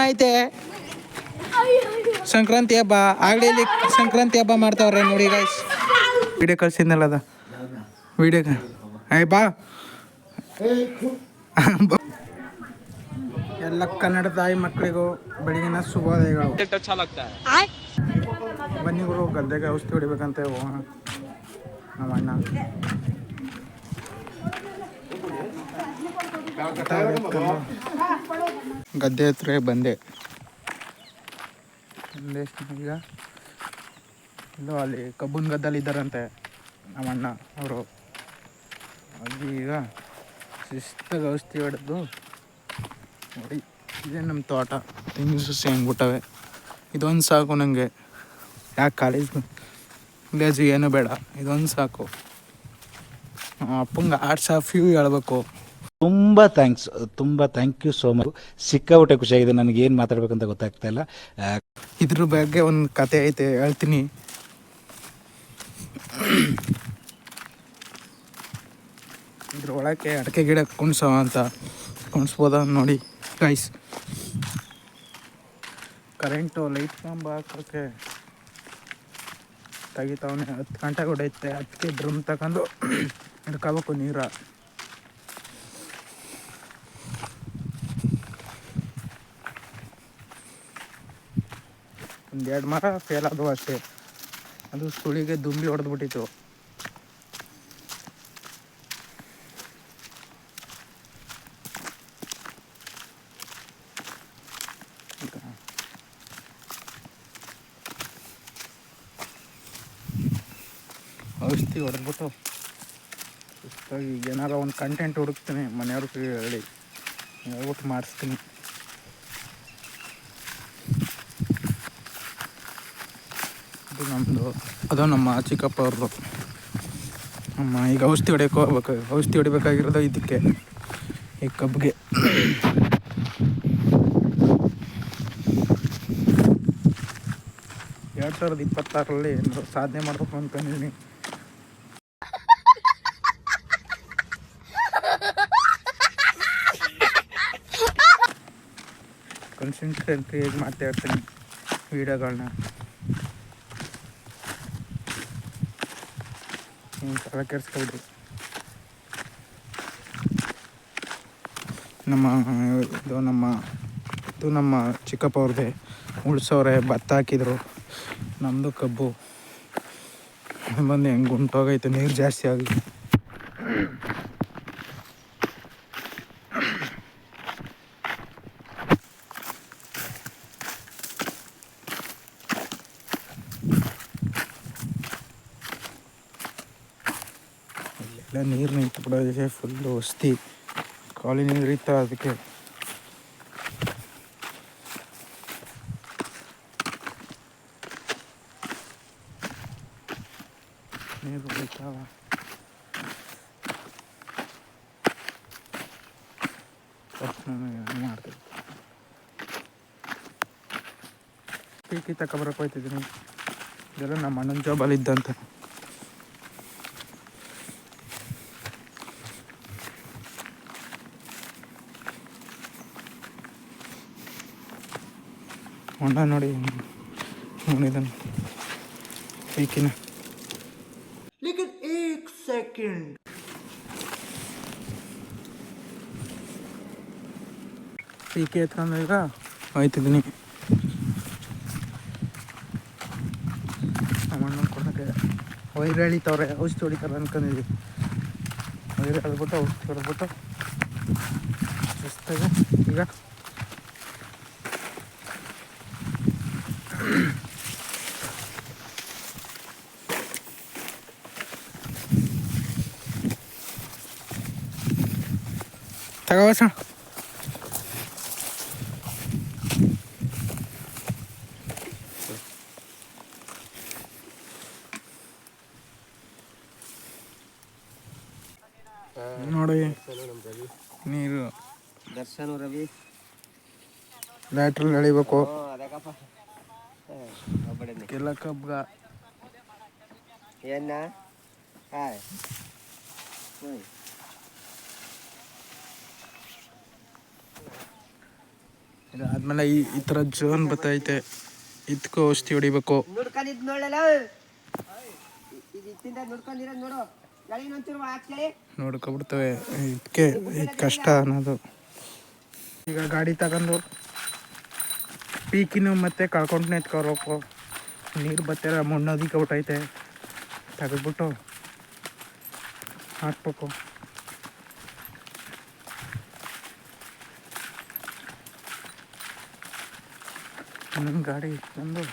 ಐತೆ ಸಂಕ್ರಾಂತಿ ಹಬ್ಬ ಆಗಲೇ ಸಂಕ್ರಾಂತಿ ಹಬ್ಬ ಮಾಡ್ತಾವ್ರೆ ನೋಡಿ ಗಾಯ್ಸ್. ವಿಡಿಯೋ ಕಳ್ಸಿದ್ನಲ್ಲ ಅದ ವಿಡಿಯೋ ಬಾ ಎಲ್ಲ ಕನ್ನಡ ತಾಯಿ ಮಕ್ಕಳಿಗೂ ಬೆಳಗಿನ ಶುಭೋದಯಗಳು. ಬನ್ನಿ ಗುರು ಗದ್ದೆಗೆ ಔಷಧಿ ಹೊಡಿಬೇಕಂತ ನಮ್ಮ ಅಣ್ಣ. ಗದ್ದೆ ಹತ್ರ ಬಂದೆ ಈಗ. ಇಲ್ಲೋ ಅಲ್ಲಿ ಕಬ್ಬನ್ ಗದ್ದಲ್ಲಿ ಇದ್ದಾರಂತೆ ನಮ್ಮ ಅಣ್ಣ ಅವರು. ಅಲ್ಲಿ ಈಗ ಶಿಸ್ತಾಗಿ ಔಷಧಿ ಹೊಡೆದು ನೋಡಿ. ಇದೇ ನಮ್ಮ ತೋಟ. ತೆಂಗಿನ ಸಸಿ ಹೆಂಗ್ಬಿಟ್ಟವೆ. ಇದೊಂದು ಸಾಕು ನನಗೆ. ಯಾಕೆ ಕಾಲೇಜು ಏನೂ ಬೇಡ, ಇದೊಂದು ಸಾಕು. ಅಪ್ಪಂಗೆ ಆರ್ಟ್ಸ್ ಆಫ್ ಯು ಹೇಳ್ಬೇಕು. ತುಂಬ ಥ್ಯಾಂಕ್ ಯು ಸೋ ಮಚ್. ಸಿಕ್ಕಾಬಿಟ್ಟೆ ಖುಷಿಯಾಗಿದೆ. ನನಗೆ ಏನು ಮಾತಾಡ್ಬೇಕಂತ ಗೊತ್ತಾಗ್ತಾ ಇಲ್ಲ. ಇದ್ರ ಬಗ್ಗೆ ಒಂದು ಕತೆ ಐತೆ, ಹೇಳ್ತೀನಿ. ಇದ್ರ ಒಳಕ್ಕೆ ಅಡಿಕೆ ಗಿಡ ಕುಣಿಸ್ಬೋದ ನೋಡಿ ಗೈಸ್. ಕರೆಂಟು ಲೈಟ್ ಕಂಬ ಹಾಕೋಕ್ಕೆ ತೆಗಿತಾವನೆ. 10 ಗಂಟೆಗೆ ಹೊಡೆಯುತ್ತೆ. ಅದಕ್ಕೆ ಡ್ರಮ್ ತಗೊಂಡು ಹಿಡ್ಕೋಬೇಕು ನೀರ. ಒಂದೆರಡು ಮರ ಫೇಲ್ ಆದವು ಅಷ್ಟೇ. ಅದು ಸುಳಿಗೆ ದುಂಬಿ ಹೊಡೆದ್ಬಿಟ್ಟಿತ್ತು. ಔಷಧಿ ಹೊಡೆದ್ಬಿಟ್ಟು ಸುಸ್ತಾಗಿ ಏನಾರ ಒಂದು ಕಂಟೆಂಟ್ ಹುಡುಕ್ತೀನಿ, ಮನೆಯವ್ರಿಗೆ ಹೇಳ್ಬಿಟ್ಟು ಮಾಡಿಸ್ತೀನಿ. ಅದು ನಮ್ಮ ಚಿಕ್ಕಪ್ಪ ಅವ್ರದ್ದು. ಈಗ ಔಷಧಿ ಹೊಡಿಬೇಕಾಗಿರೋದು ಇದಕ್ಕೆ, ಈ ಕಬ್ಬಿಗೆ. ಎರಡು 2026ರಲ್ಲಿ ಸಾಧನೆ ಮಾಡಬೇಕು ಅಂದ್ಕೊಂಡಿದ್ದೀನಿ. ಕನ್ಸಿಸ್ಟೆಂಟ್ ಹೇಗೆ ಮಾಡ್ತಾ ಇರ್ತೀನಿ ವೀಡಿಯೋಗಳನ್ನ. ತಲೆ ಕೆಡಿಸ್ಕೊಬಿಡಿ. ನಮ್ಮ ಚಿಕ್ಕಪ್ಪ ಅವ್ರದ್ದೇ. ಉಳ್ಸೋರೆ, ಭತ್ತ ಹಾಕಿದ್ರು. ನಮ್ಮದು ಕಬ್ಬು ಬಂದು ಹೆಂಗೆ ಉಂಟೋಗೈತೆ, ನೀರು ಜಾಸ್ತಿ ಆಗಿ. ಇಲ್ಲೆಲ್ಲ ನೀರು ನಿಂತು ಬಿಡೋದಿದೆ. ಫುಲ್ಲು ವಸ್ತಿ, ಕಾಲಿ ನೀರು ಇತ್ತು. ಅದಕ್ಕೆ ನೀರು ಬಿಡ್ತಾವ. ಮಾಡ್ತೀವಿ. ಪೀಕಿ ತಗೊಬರಕ್ಕೆ ಹೋಗ್ತಿದ್ದೀನಿ. ಇದೆಲ್ಲ ನಮ್ಮ ಅಣ್ಣನ ಜಾಬಲ್ಲಿ ಇದ್ದಂತೆ. ಹೊಂಡ ನೋಡಿ ನೋಡಿದ್ದಾನೆ ಪೀಕಿನ. ಸೆಕೆಂಡ್ ಪೀಕೆ ಎತ್ಕೊಂಡು ಈಗ ಹೋಯ್ತಿದ್ದೀನಿ. ನಮ್ಮಣ್ಣ ಕೊಡೋಕ್ಕೆ ವೈರ್ ಎಳಿತವ್ರೆ, ಔಷಧಿ ಹೊಡಿತಾರೆ ಅನ್ಕೊಂಡಿದ್ವಿ. ವೈರ್ ಎಳ್ಬಿಟ್ಟು ಔಷಧಿ ಹೊಡೆದ್ಬಿಟ್ಟು ಸುಸ್ತಾಗಿ ಈಗ ತಗೋಸ. ನೋಡಿ ನೀರು ದರ್ಶನ್ ರವಿ ಲ್ಯಾಟ್ರಲ್ಲಿ ಎಳಿಬೇಕು. ಕೆಲ ಕಬ್ಗ ಏನ ಇದಾದ್ಮೇಲೆ ಈ ಥರ ಜೋನ್ ಬರ್ತೈತೆ, ಇದಕ್ಕೂ ಔಷಧಿ ಹೊಡಿಬೇಕು. ನೋಡ್ಕೊಂಡಿದ್ ನೋಡಲ್ಲ ನೋಡ್ಕೊಂಡಿರೋದು ನೋಡು ನೋಡ್ಕೊಬಿಡ್ತವೆ. ಇದಕ್ಕೆ ಇದು ಕಷ್ಟ ಅನ್ನೋದು. ಈಗ ಗಾಡಿ ತಗೊಂಡು ಪೀಕಿನೂ ಮತ್ತೆ ಕಳ್ಕೊಂಡು ಎತ್ಕೊಬೇಕು. ನೀರು ಬರ್ತಾರ, ಮಣ್ಣು ಅದಕ್ಕೆ ಬಿಟ್ಟೈತೆ, ತೆಗೆದ್ಬಿಟ್ಟು ಹಾಕ್ಬೇಕು. ಇನ್ನೊಂದು ಗಾಡಿ ತಂದು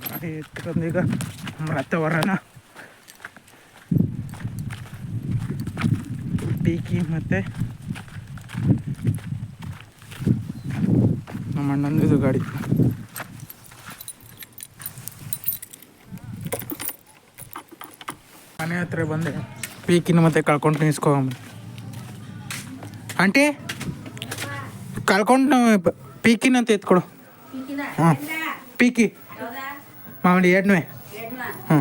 ಗಾಡಿ ಎತ್ಕೊಂಡು ಈಗ ಮತ್ತೆ ಹೊರನ ಪೀಕಿ ಮತ್ತು ನಮ್ಮ ಅಣ್ಣಂದು ಇದು ಗಾಡಿ. ಮನೆ ಹತ್ರ ಬಂದೆ ಪೀಕಿನ ಮತ್ತೆ ಕಳ್ಕೊಂಡು ನಿಲ್ಸ್ಕೊಂಬ. ಆಂಟಿ ಕಳ್ಕೊಂಡು ಪೀಕಿನ ಅಂತ ಎತ್ಕೊಡು. ಹಾಂ ಪೀಕಿ ಮಾಮೂಲಿ ಎರಡನೇ. ಹಾಂ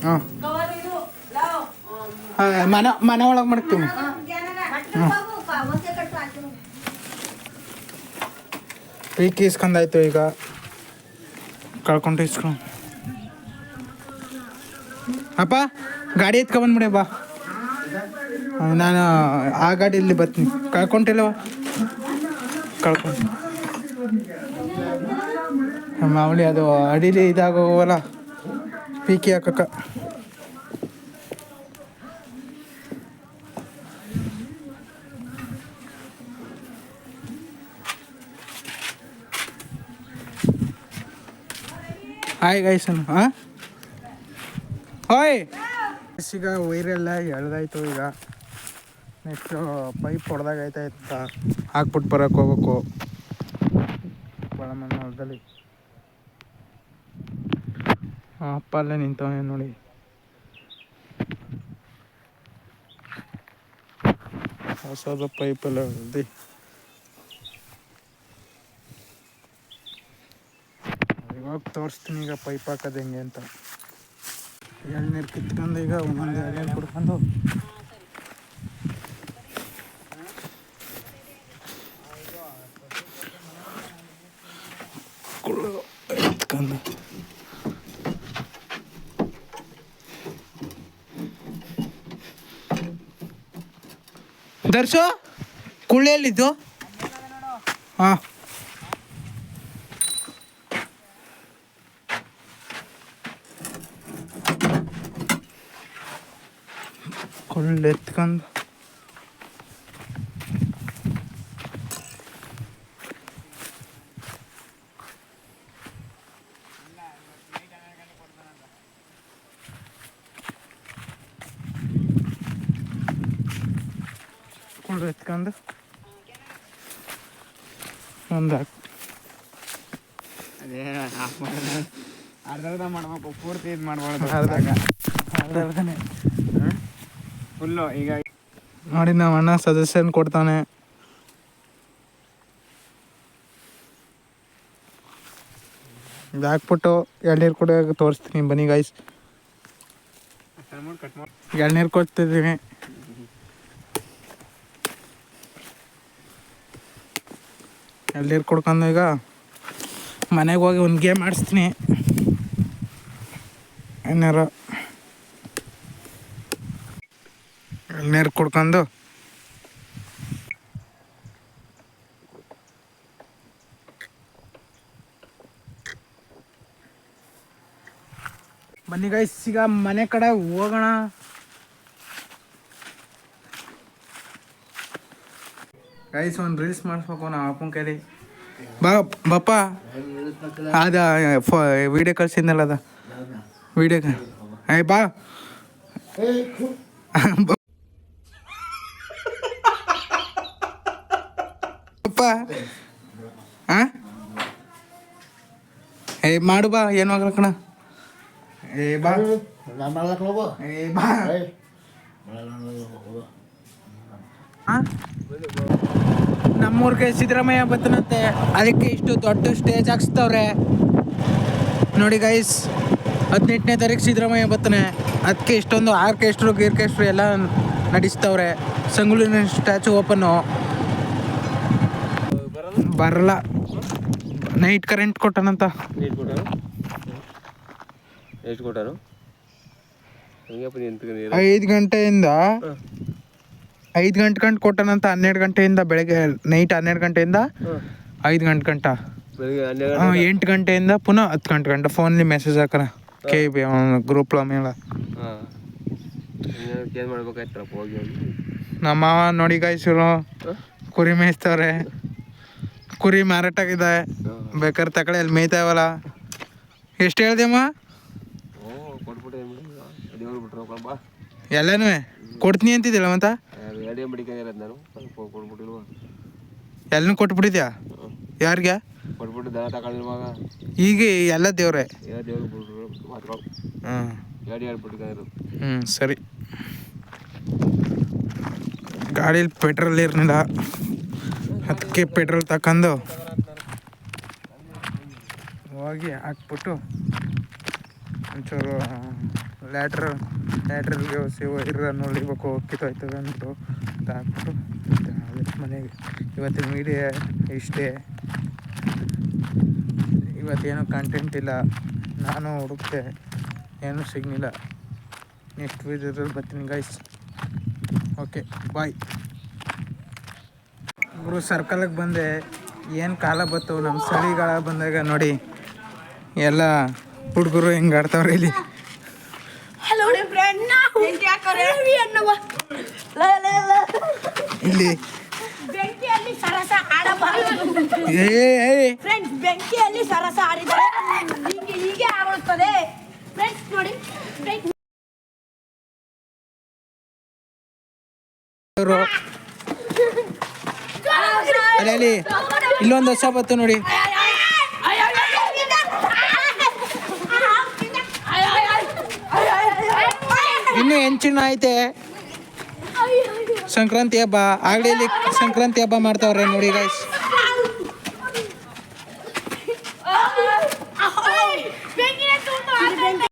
ಹಾಂ ಮನೆ ಒಳಗೆ ಮಾಡ್ತೀವಿ. ಪೀಕಿ ಇಸ್ಕೊಂಡಾಯ್ತು, ಈಗ ಕಳ್ಕೊಂಡು ಇಸ್ಕೊಂಡು. ಅಪ್ಪ ಗಾಡಿ ಎತ್ಕೊಬಂದ್ಬಿಡೆ ಬಾ, ನಾನು ಆ ಗಾಡಿಯಲ್ಲಿ ಬರ್ತೀನಿ. ಕಳ್ಕೊಂಡಿಲ್ಲವ ಕಳ್ಕೊಂಡು ಮಾಮೂಲಿ ಅದು ಅಡಿಲಿ ಇದಾಗೋವಲ್ಲ ಪೀಕಿ ಹಾಕಕ್ಕ. ಹಾಯ್ ಗೈಸನ್. ಹಾಂ ಹೋಯ್ ಈಗ ವೈರೆಲ್ಲ ಎಳ್ದಾಯ್ತು. ಈಗ ನೆಕ್ಸ್ಟು ಪೈಪ್ ಹೊಡೆದಾಗೈತೆ ಅಂತ ಹಾಕ್ಬಿಟ್ಟು ಬರೋಕ್ಕೆ ಹೋಗ್ಬೇಕು ಬಳಮಣ್ಣ ಹೊಲದಲ್ಲಿ. ಅಪ್ಪ ಅಲ್ಲೇ ನಿಂತವನೇ ನೋಡಿ. ಹೊಸದ ಪೈಪೆಲ್ಲ ಹೊಡೆದು ಇವಾಗ ತೋರಿಸ್ತೀನಿ ಈಗ ಪೈಪ್ ಹಾಕೋದು ಹೆಂಗೆ ಅಂತ. ಎಳ್ನೀರು ಕಿತ್ಕೊಂಡು ಈಗ ಒಂದೊಂದು ಎಳ್ನೀರು ಕುಡ್ಕೊಂಡು ಎತ್ಕೊಂಡು ದರ್ಶು ಕುಳ್ಳೆಯಲ್ಲಿದ್ದು. ಹಾಂ ಕುಳ್ಳು ಎತ್ಕೊಂಡು ಎತ್ಕೊಂಡು ಒಂದು ಅದೇ ಅರ್ಧ ಮಾಡ್ಬೇಕು, ಪೂರ್ತಿ ಇದು ಮಾಡ್ಬಾರ್ದು. ಅರ್ಧನೇ ಫುಲ್ಲು ಈಗ ನೋಡಿ ನಮ್ಮ ಅಣ್ಣ ಸಜೆಷನ್ ಕೊಡ್ತಾನೆ. ಇದು ಹಾಕ್ಬಿಟ್ಟು ಎಳ್ನೀರು ಕುಡಿಯೋಕೆ ತೋರಿಸ್ತೀನಿ ಬನ್ನಿ ಗೈಸ್. ಎಳ್ನೀರು ಕೊಡ್ತಿದ್ದೀನಿ. ಎಳ್ನೀರು ಕುಡ್ಕೊಂಡು ಈಗ ಮನೆಗೆ ಹೋಗಿ ಒಂದು ಗೇಮ್ ಆಡಿಸ್ತೀನಿ. ಏನಾರ ಎಳ್ನೀರು ಕುಡ್ಕೊಂಡು ಬನ್ನಿ ಗೈಸ್ ಈಗ ಮನೆ ಕಡೆ ಹೋಗೋಣ. ಗೈಸ್ ಒಂದು ರೀಲ್ಸ್ ಮಾಡಿಸ್ಬೇಕು ನಾವು ಅಪ್ಪನ ಕೈಲಿ. ಬಪ್ಪ ಅದ ವಿಡಿಯೋ ಕಳ್ಸಿದ್ನಲ್ಲ, ಅದ ವಿಡಿಯೋ ಬಾ. ಬಪ್ಪ ಹಾಂ ಮಾಡು ಬಾ, ಏನು ಆಗಲ್ಲ ಕಣ. ಬಾ ನಮ್ಮೂರ್ಗೆ ಸಿದ್ದರಾಮಯ್ಯ ಬತ್ತನಂತೆ, ಅದಕ್ಕೆ ಇಷ್ಟು ದೊಡ್ಡ ಸ್ಟೇಜ್ ಹಾಕ್ಸ್ತವ್ರೆ ನೋಡಿ ಗೈಸ್. 18ನೇ ತಾರೀಕು ಸಿದ್ದರಾಮಯ್ಯ ಬತ್ತಾನೆ, ಅದಕ್ಕೆ ಇಷ್ಟೊಂದು ಆರ್ಕೆಸ್ಟ್ರು ಗೀರ್ಕೆಸ್ಟ್ರು ಎಲ್ಲ ನಡೆಸ್ತವ್ರೆ. ಸಂಗೊಳ್ಳಿ ಸ್ಟ್ಯಾಚು ಓಪನ್ನು ಬರಲ್ಲ, ನೈಟ್ ಕರೆಂಟ್ ಕೊಟ್ಟನಂತ. ಎಷ್ಟು ಕೊಟ್ಟರು? 5 ಗಂಟೆಯಿಂದ 5 ಗಂಟೆ ಕೊಟ್ಟನಂತ. 12 ಗಂಟೆಯಿಂದ ಬೆಳಗ್ಗೆ, ನೈಟ್ 12 ಗಂಟೆಯಿಂದ 5 ಗಂಟೆ 8 ಗಂಟೆಯಿಂದ ಪುನಃ 10 ಗಂಟೆ ಫೋನ್ಲಿ ಮೆಸೇಜ್ ಹಾಕೋಣ KB ಗ್ರೂಪ್ಲ ಮೇಲೆ. ನಮ್ಮ ಮಾವ ನೋಡಿ ಗಾಯ್ಸರು ಕುರಿ ಮೇಯಿಸ್ತವ್ರೆ, ಕುರಿ ಮಾರಾಟ ಆಗಿದೆ, ಬೇಕಾದ್ರೆ ತಗೊಳ್ಳಿ, ಅಲ್ಲಿ ಮೇಯ್ತಾವಲ್ಲ. ಎಷ್ಟು ಹೇಳ್ದಮ್ಮ? ಎಲ್ಲನೂ ಕೊಡ್ತೀನಿ ಅಂತಿದ್ದಿಲ್ಲ ಮತ್ತ? ಎಲ್ಲನೂ ಕೊಟ್ಬಿಟ್ಟಿದ್ಯಾ? ಯಾರಿಗೆ ಈಗ? ಎಲ್ಲ ದೇವ್ರೆ. ಸರಿ. ಗಾಡೀಲಿ ಪೆಟ್ರೋಲ್ ಇರಲಿಲ್ಲ, ಅದಕ್ಕೆ ಪೆಟ್ರೋಲ್ ತಗೊಂಡು ಹೋಗಿ ಹಾಕ್ಬಿಟ್ಟು ಒಂಚೂರು ಲ್ಯಾಟ್ರಲ್ಗೆ ವೈರನ್ನು ಹೊಡಿಬೇಕು, ಕಿತ್ತೋಯ್ತದೆ ಅಂದ್ಬಿಟ್ಟು ಹಾಕ್ಬಿಟ್ಟು ಮನೆಗೆ. ಇವತ್ತಿನ ವೀಡಿಯೋ ಇಷ್ಟೇ. ಇವತ್ತೇನು ಕಂಟೆಂಟ್ ಇಲ್ಲ, ನಾನು ಹುಡುಕ್ತೆ, ಏನೂ ಸಿಗಲಿಲ್ಲ. ನೆಕ್ಸ್ಟ್ ವೀಡಿಯೋದಲ್ಲಿ ಬರ್ತೀನಿ ಗೈಸ್. Okay bye. ಗುರು ಸರ್ಕಲ್ಗೆ ಬಂದೆ, ಏನು ಕಾಲ ಬತ್ತು ನಮ್ಮ ಚಳಿಗಾಲ ಬಂದಾಗ ನೋಡಿ ಎಲ್ಲ ಹುಡುಗರು ಹೆಂಗೆ ಆಡ್ತಾವ್ರೆ ಇಲ್ಲಿ. ಇಲ್ಲಿ ಬೆಂಕಿಯಲ್ಲಿ ಸರಸ ಆಡಬಾರದು. ಫ್ರೆಂಡ್ಸ್, ಬೆಂಕಿಯಲ್ಲಿ ಸರಸ ಆಡಿದರೆ ಹೀಗೆ ಆಗುತ್ತದೆ. ಫ್ರೆಂಡ್ಸ್ ನೋಡಿ, ಅಲ್ಲಿ ಇಲ್ಲೊಂದು ಹೊಸ ಬತ್ತು ನೋಡಿ. ಇನ್ನು ಹೆಂಚಿನ ಐತೆ. ಸಂಕ್ರಾಂತಿ ಹಬ್ಬ ಆಗಲಿ, ಸಂಕ್ರಾಂತಿ ಹಬ್ಬ ಮಾಡ್ತಾವ್ರೆ ನೋಡಿ ಗೈಸ್.